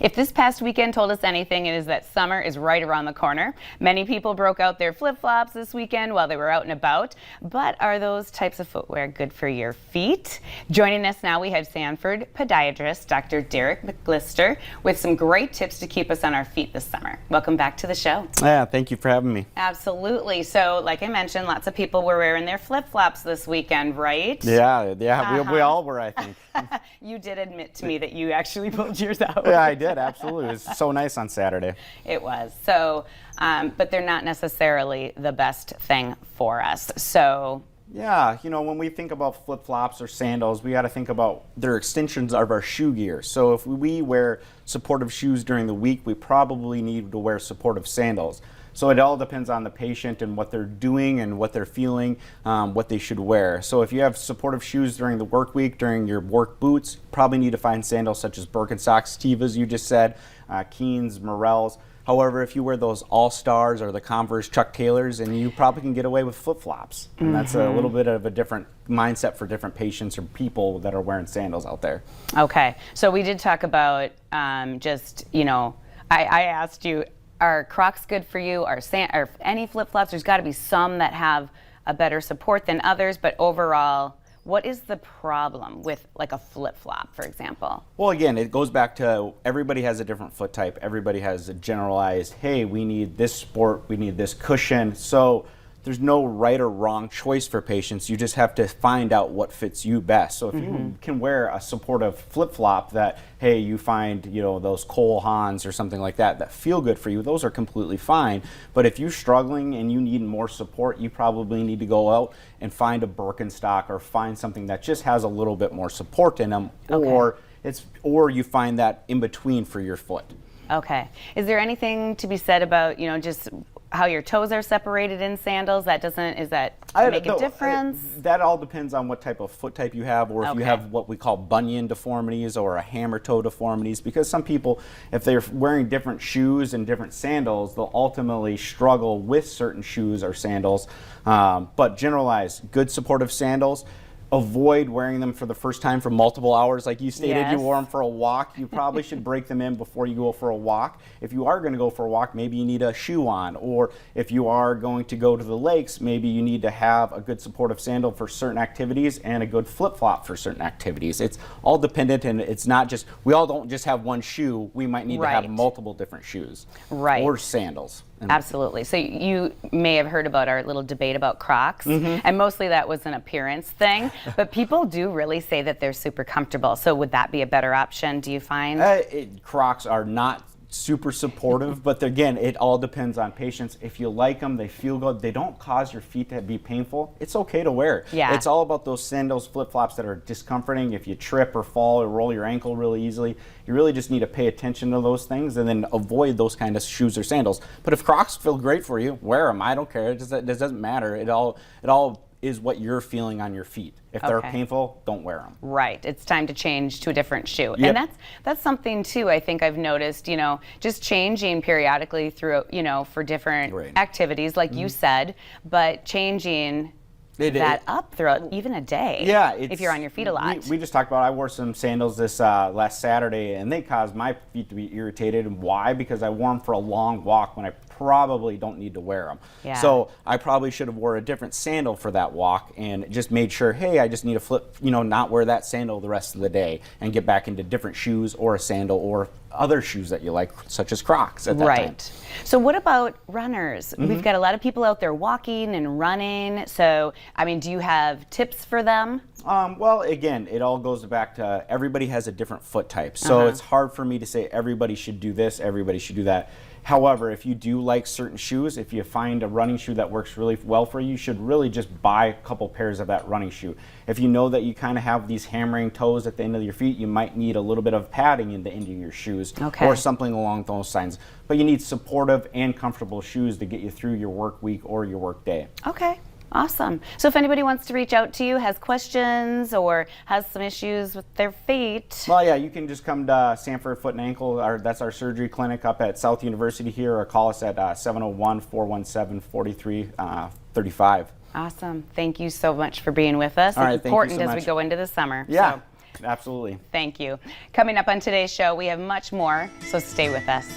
If this past weekend told us anything, it is that summer is right around the corner. Many people broke out their flip-flops this weekend while they were out and about. But are those types of footwear good for your feet? Joining us now, we have Sanford Podiatrist, Dr. Derek Mcglister, with some great tips to keep us on our feet this summer. Welcome back to the show. Yeah, thank you for having me. Absolutely. So, like I mentioned, lots of people were wearing their flip-flops this weekend, right? Yeah, we all were, I think. You did admit to me that you actually pulled yours out. Yeah, I did, absolutely. It was so nice on Saturday. It was. So, but they're not necessarily the best thing for us. So. Yeah, you know, when we think about flip-flops or sandals, we got to think about their extensions of our shoe gear. So if we wear supportive shoes during the week, we probably need to wear supportive sandals. So it all depends on the patient and what they're doing and what they're feeling, what they should wear. So if you have supportive shoes during the work week, during your work boots, probably need to find sandals such as Birkenstocks, Tevas, you just said, Keens, Morels. However, if you wear those All-Stars or the Converse Chuck Taylors, and you probably can get away with flip-flops. And that's a little bit of a different mindset for different patients or people that are wearing sandals out there. Okay, so we did talk about just, you know, I asked you, are Crocs good for you? Are any flip-flops? There's got to be some that have a better support than others, but overall, what is the problem with like a flip-flop, for example? Well, again, it goes back to everybody has a different foot type. Everybody has a generalized, hey, we need this support, we need this cushion. So there's no right or wrong choice for patients. You just have to find out what fits you best. So if you can wear a supportive flip-flop that, hey, you find, you know, those Cole Haans or something like that that feel good for you, those are completely fine. But if you're struggling and you need more support, you probably need to go out and find a Birkenstock or find something that just has a little bit more support in them, or you find that in between for your foot. Okay. Is there anything to be said about, you know, just how your toes are separated in sandals? Does that make a difference? That all depends on what type of foot type you have, or if you have what we call bunion deformities or a hammer toe deformities, because some people, if they're wearing different shoes and different sandals, they'll ultimately struggle with certain shoes or sandals. But generalized, good supportive sandals. Avoid wearing them for the first time for multiple hours. Like you stated, you wore them for a walk. You probably should break them in before you go for a walk. If you are going to go for a walk, maybe you need a shoe on. Or if you are going to go to the lakes, maybe you need to have a good supportive sandal for certain activities and a good flip-flop for certain activities. It's all dependent, and it's not just, we all don't just have one shoe. We might need to have multiple different shoes or sandals. Absolutely. So you may have heard about our little debate about Crocs, and mostly that was an appearance thing, but people do really say that they're super comfortable. So would that be a better option, do you find? Crocs are not super supportive, but again, it all depends on patients. If you like them, they feel good, they don't cause your feet to be painful, it's okay to wear. Yeah. It's all about those sandals, flip-flops that are discomforting. If you trip or fall or roll your ankle really easily, you really just need to pay attention to those things and then avoid those kind of shoes or sandals. But if Crocs feel great for you, wear them. I don't care. It doesn't matter. It all is what you're feeling on your feet. If they're painful, don't wear them. Right. It's time to change to a different shoe. Yep. And that's something too, I think I've noticed, you know, just changing periodically through, you know, for different activities, like you said, but changing up throughout even a day. Yeah. If you're on your feet a lot. We just talked about, I wore some sandals this last Saturday, and they caused my feet to be irritated. And why? Because I wore them for a long walk when I probably don't need to wear them. Yeah. So I probably should have wore a different sandal for that walk and just made sure, hey, I just need to not wear that sandal the rest of the day and get back into different shoes or a sandal or other shoes that you like, such as Crocs at that time. So what about runners? We've got a lot of people out there walking and running. So, I mean, do you have tips for them? Well, again, it all goes back to everybody has a different foot type. So it's hard for me to say everybody should do this, everybody should do that. However, if you do like certain shoes, if you find a running shoe that works really well for you, you should really just buy a couple pairs of that running shoe. If you know that you kind of have these hammering toes at the end of your feet, you might need a little bit of padding in the end of your shoes or something along those lines. But you need supportive and comfortable shoes to get you through your work week or your work day. Okay. Awesome. So if anybody wants to reach out to you, has questions or has some issues with their feet. Well, yeah, you can just come to Sanford Foot and Ankle. That's our surgery clinic up at South University here, or call us at 701-417-4335. Awesome. Thank you so much for being with us. All right, it's important thank you so as we much. go into the summer. Yeah. So Absolutely. Thank you. Coming up on today's show, we have much more, so stay with us.